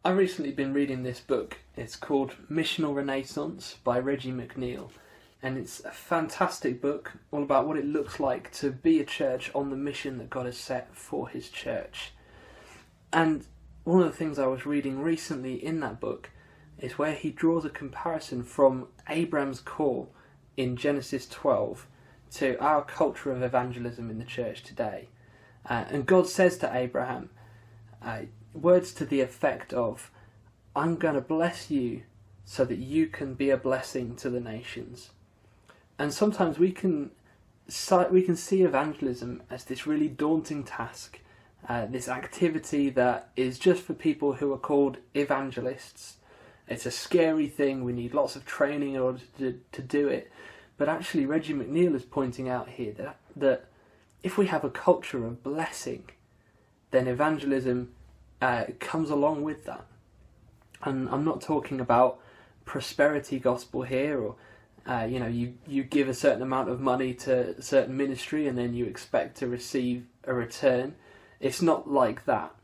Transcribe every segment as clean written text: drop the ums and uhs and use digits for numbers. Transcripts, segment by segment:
I've recently been reading this book. It's called Missional Renaissance by Reggie McNeil, and it's a fantastic book all about what it looks like to be a church on the mission that God has set for his church. And one of the things I was reading recently in that book is where he draws a comparison from Abraham's call in Genesis 12 to our culture of evangelism in the church today. And God says to Abraham, words to the effect of, I'm going to bless you so that you can be a blessing to the nations. And sometimes we can see evangelism as this really daunting task, this activity that is just for people who are called evangelists. It's a scary thing, we need lots of training in order to do it. But actually Reggie McNeil is pointing out here that if we have a culture of blessing, then evangelism comes along with that. And I'm not talking about prosperity gospel here, or you give a certain amount of money to a certain ministry and then you expect to receive a return. It's not like that.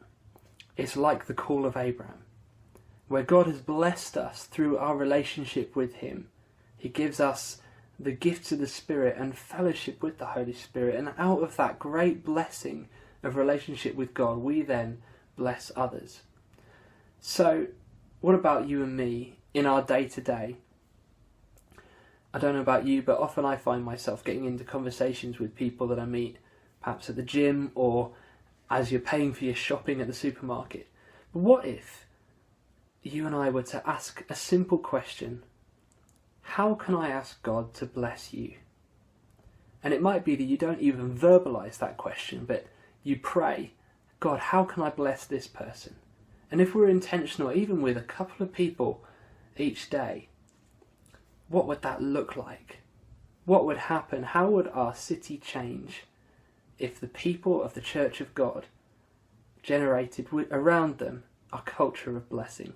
It's like the call of Abraham, where God has blessed us through our relationship with him. He gives us the gifts of the Spirit and fellowship with the Holy Spirit, and out of that great blessing of relationship with God, we then bless others. So, what about you and me in our day-to-day? I don't know about you, but often I find myself getting into conversations with people that I meet, perhaps at the gym or as you're paying for your shopping at the supermarket. But what if you and I were to ask a simple question: how can I ask God to bless you? And it might be that you don't even verbalise that question, but you pray, God, how can I bless this person? And if we're intentional, even with a couple of people each day, what would that look like? What would happen? How would our city change if the people of the Church of God generated around them a culture of blessing?